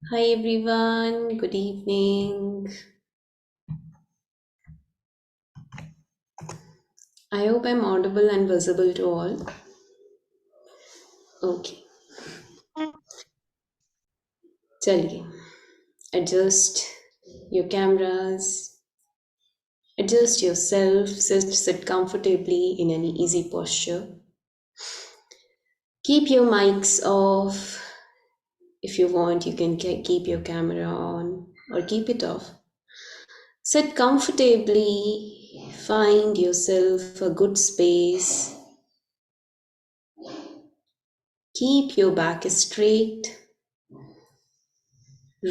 Hi everyone, good evening. I hope I'm audible and visible to all. Okay, चलिए. Adjust your cameras, adjust yourself, sit comfortably in an easy posture. Keep your mics off. If you want, you can keep your camera on or keep it off. Sit comfortably, find yourself a good space. Keep your back straight.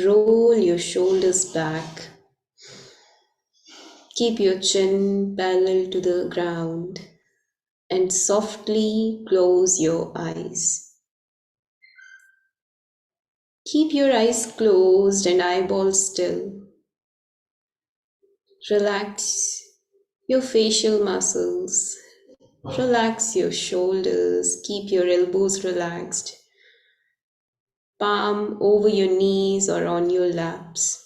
Roll your shoulders back. Keep your chin parallel to the ground and softly close your eyes. Keep your eyes closed and eyeballs still. Relax your facial muscles. Relax your shoulders. Keep your elbows relaxed. Palm over your knees or on your laps.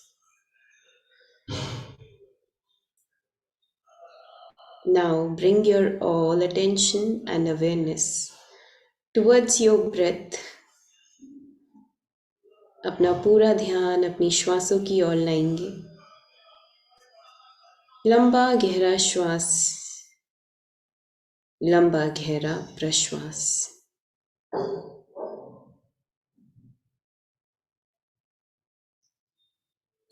Now bring your all attention and awareness towards your breath. अपना पूरा ध्यान अपनी श्वासों की ओर लाएंगे. लंबा गहरा श्वास, लंबा गहरा प्रश्वास.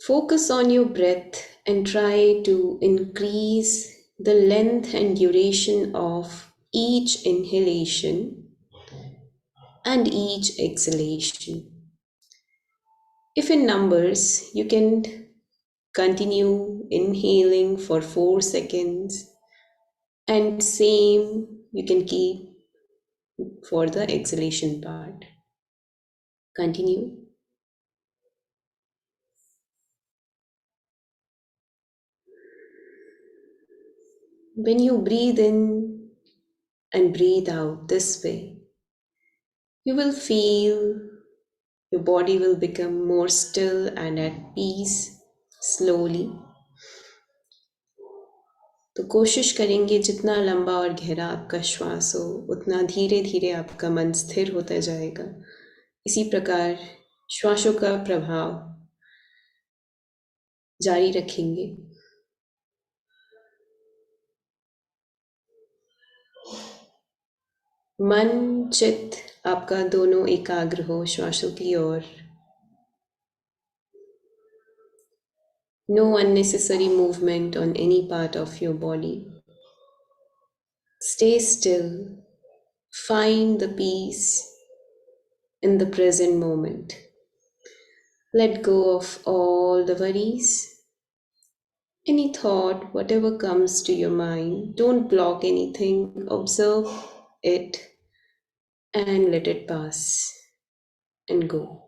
Focus on your breath and try to increase the length and duration of each inhalation and each exhalation. If in numbers, you can continue inhaling for 4 seconds and same you can keep for the exhalation part. Continue. When you breathe in and breathe out this way, you will feel your body will become more still and at peace slowly. तो कोशिश करेंगे जितना लंबा और गहरा आपका श्वास हो उतना धीरे धीरे आपका मन स्थिर होता जाएगा. इसी प्रकार श्वासों का प्रभाव जारी रखेंगे. मन चित्त आपका दोनों एकाग्र हो श्वासों की ओर. No unnecessary movement on any part of your body. Stay still. Find the peace in the present moment. Let go of all the worries. Any thought, whatever comes to your mind, don't block anything. Observe it and let it pass and go.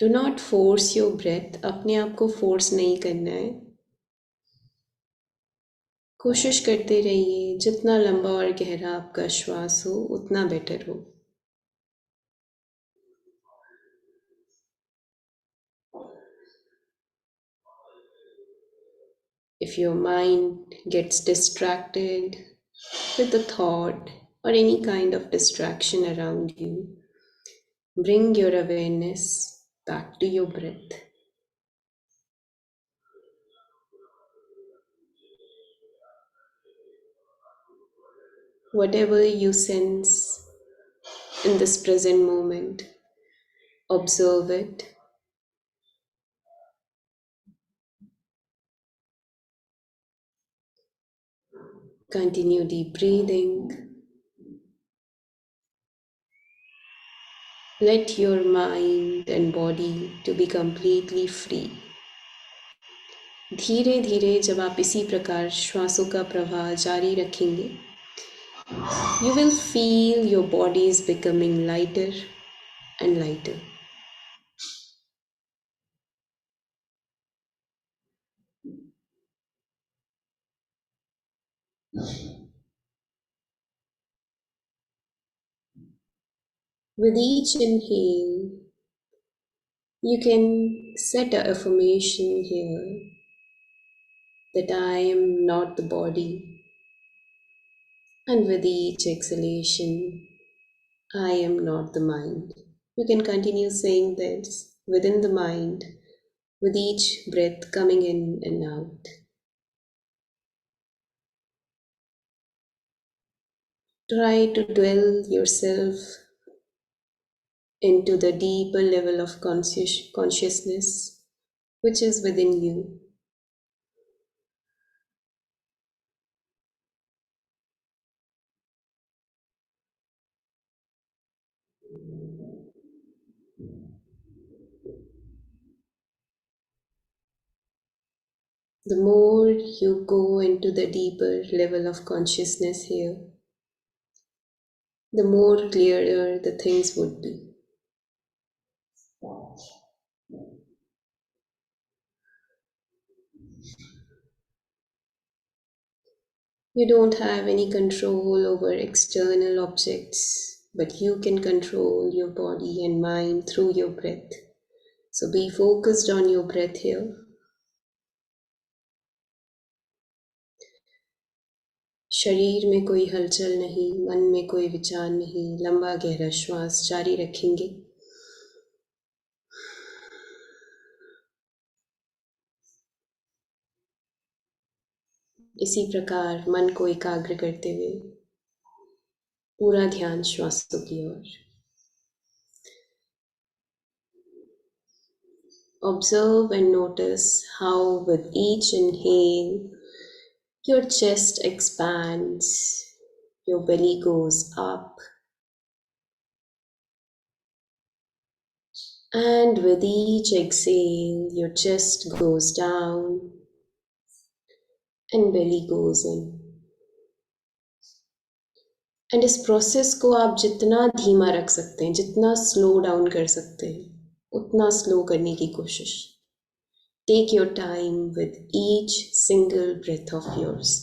Do not force your breath. अपने आप को force नहीं करना है. कोशिश करते रहिए जितना लंबा और गहरा आपका श्वास हो उतना बेटर हो. If your mind gets distracted with the thought or any kind of distraction around you, bring your awareness back to your breath. Whatever you sense in this present moment, observe it. Continue deep breathing. Let your mind and body to be completely free. धीरे धीरे जब आप इसी प्रकार श्वासों का प्रवाह जारी रखेंगे, you will feel your body is becoming lighter and lighter. With each inhale, you can set an affirmation here that I am not the body, and with each exhalation, I am not the mind. You can continue saying this within the mind with each breath coming in and out. Try to dwell yourself into the deeper level of consciousness which is within you. The more you go into the deeper level of consciousness here, the more clearer the things would be. You don't have any control over external objects, but you can control your body and mind through your breath. So be focused on your breath here. शरीर में कोई हलचल नहीं, मन में कोई विचार नहीं, लंबा गहरा श्वास जारी रखेंगे. इसी प्रकार मन को एकाग्र करते हुए पूरा ध्यान श्वासों की ओर. Observe and notice how with each inhale your chest expands, your belly goes up, and with each exhale your chest goes down and belly goes in. And इस प्रोसेस को आप जितना धीमा रख सकते हैं, जितना स्लो डाउन कर सकते हैं, उतना स्लो करने की कोशिश. Take your time with each single breath of yours.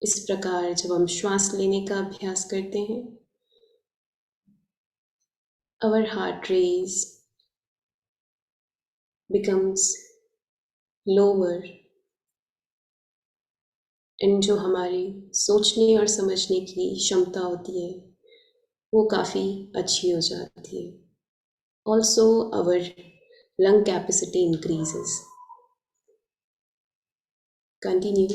इस प्रकार जब हम श्वास लेने का अभ्यास करते हैं, our heart race becomes lower and जो हमारी सोचने और समझने की क्षमता होती है वो काफ़ी अच्छी हो जाती है. Also our lung capacity increases. Continue.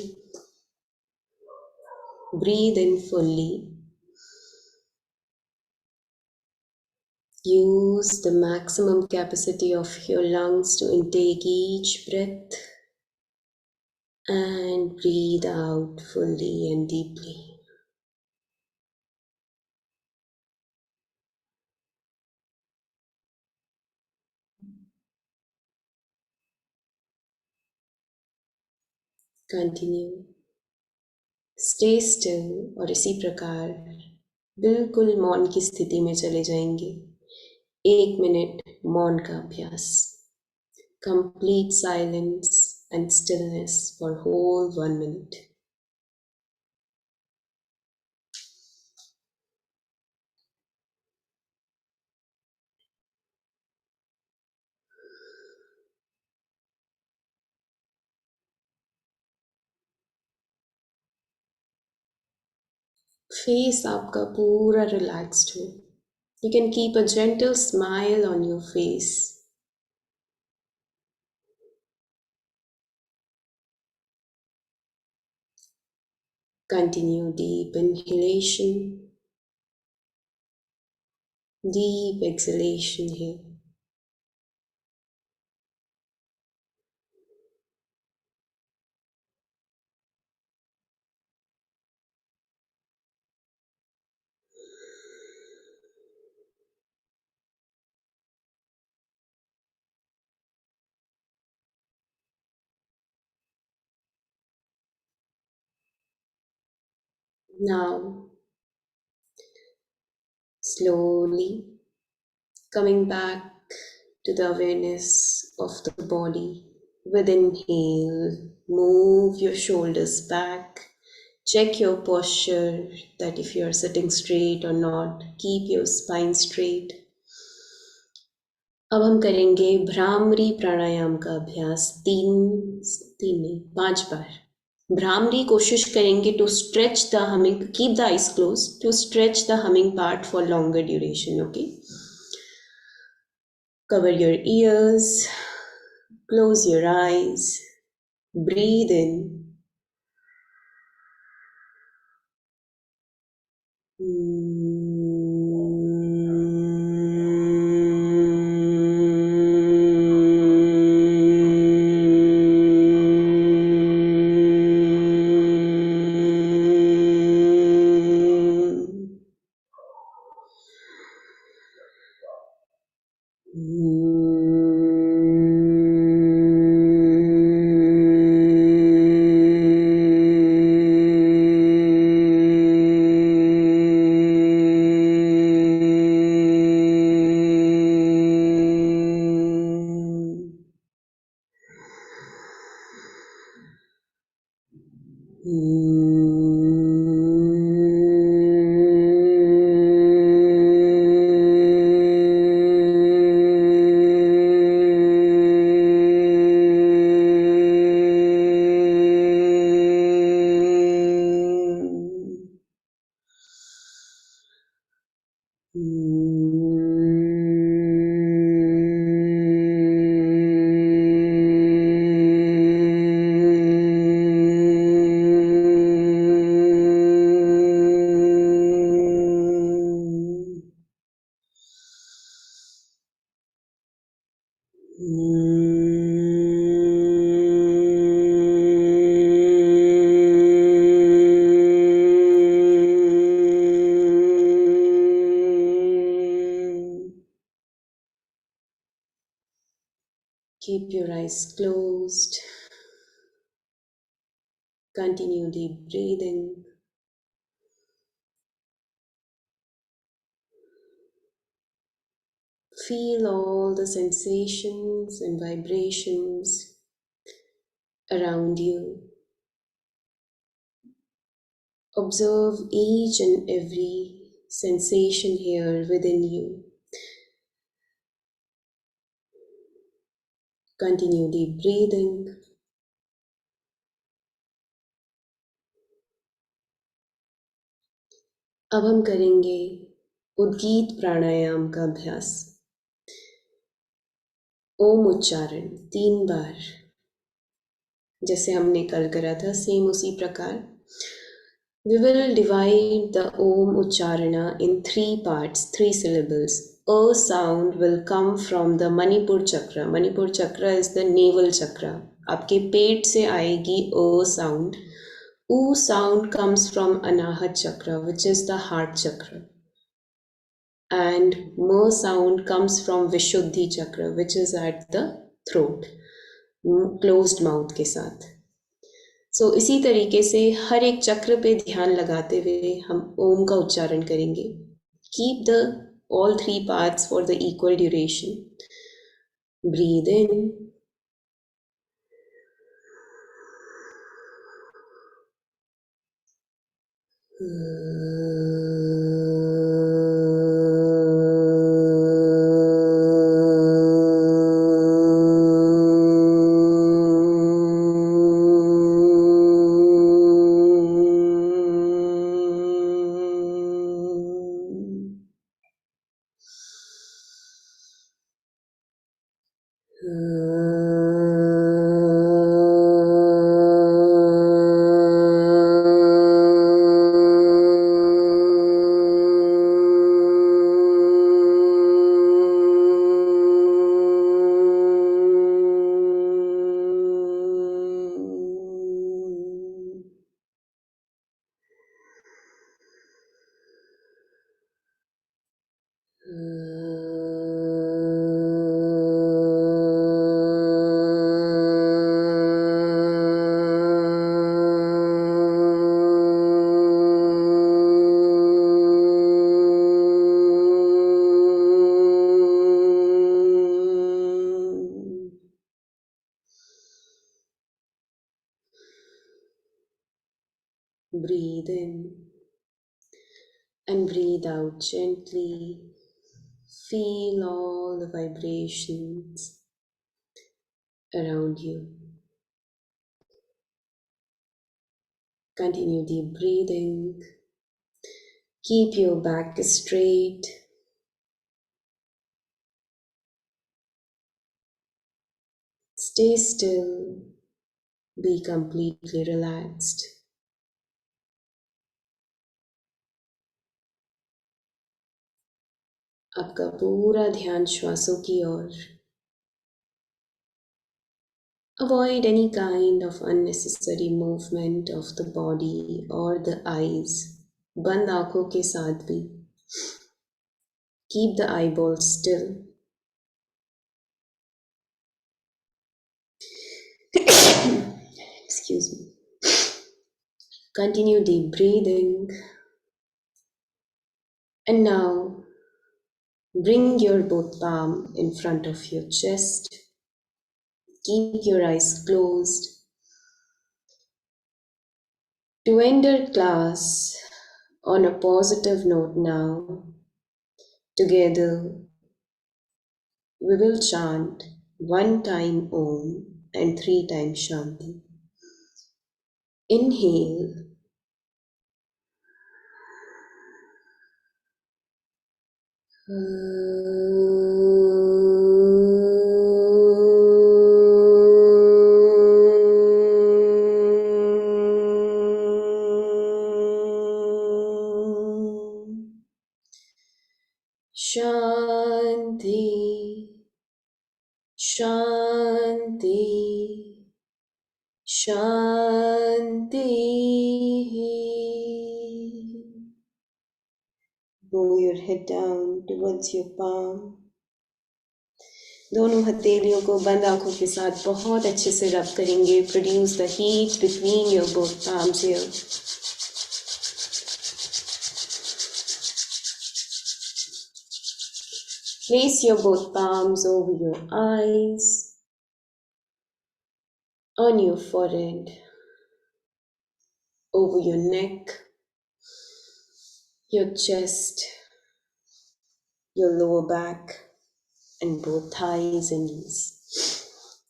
Breathe in fully. Use the maximum capacity of your lungs to intake each breath and breathe out fully and deeply. Continue. Stay still और इसी प्रकार बिल्कुल मौन की स्थिति में चले जाएंगे. 1 मिनट मौन का अभ्यास. Complete silence and stillness for whole 1 minute. Face आपका पूरा रिलैक्स्ड हो. You can keep a gentle smile on your face. Continue deep inhalation, deep exhalation here. Now, slowly coming back to the awareness of the body With inhale, move your shoulders back. Check your posture, that if you are sitting straight or not. Keep your spine straight. अब हम करेंगे भ्रामरी प्राणायाम का अभ्यास 5 बार. भ्रामरी कोशिश करेंगे to stretch the humming, keep the eyes closed, to stretch the humming part for longer duration. Okay, cover your ears, close your eyes, breathe in. Keep your eyes closed. Continue deep breathing. Feel all the sensations and vibrations around you. Observe each and every sensation here within you. Continue deep breathing. अब हम करेंगे उद्गीत प्राणायाम का अभ्यास. ओम उच्चारण 3 बार, जैसे हमने कल करा था, सेम उसी प्रकार. We will divide the Om Ucharana in 3 parts, 3 syllables. A sound will come from the Manipur chakra. Manipur chakra is the navel chakra. आपके पेट से आएगी A sound. U sound comes from Anahat chakra, which is the heart chakra. And M sound comes from Vishuddhi chakra, which is at the throat, closed mouth के साथ. सो इसी तरीके से हर एक चक्र पे ध्यान लगाते हुए हम ओम का उच्चारण करेंगे. Keep the all 3 parts for the equal duration. Breathe in. Breathe in and breathe out gently. Feel all the vibrations around you. Continue deep breathing. Keep your back straight. Stay still. Be completely relaxed. आपका पूरा ध्यान श्वासों की ओर. Avoid any kind of unnecessary movement of the body or the eyes. बंद आंखों के साथ भी. Keep the eyeballs still. Excuse me. Continue deep breathing. And now bring your both palm in front of your chest. Keep your eyes closed. To end our class on a positive note now, together we will chant 1 time Om and 3 times Shanti. Inhale. Shanti, Shanti, Shanti. Roll your head down towards your palm. दोनों हथेलियों को बंद आंखों के साथ बहुत अच्छे से रब करेंगे. Produce the heat between your both palms here. Place your both palms over your eyes, on your forehead, over your neck, your chest, your lower back, and both thighs and knees.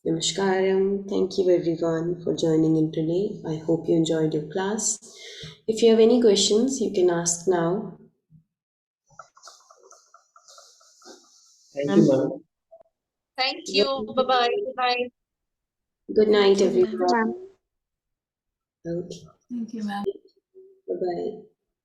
Namaskaram. Thank you everyone for joining in today. I hope you enjoyed your class. If you have any questions, you can ask now. Thank you, ma'am. Thank you. Bye-bye. Good night. Good night, Thank you, ma'am. everyone. Okay. Thank you, ma'am. Bye-bye.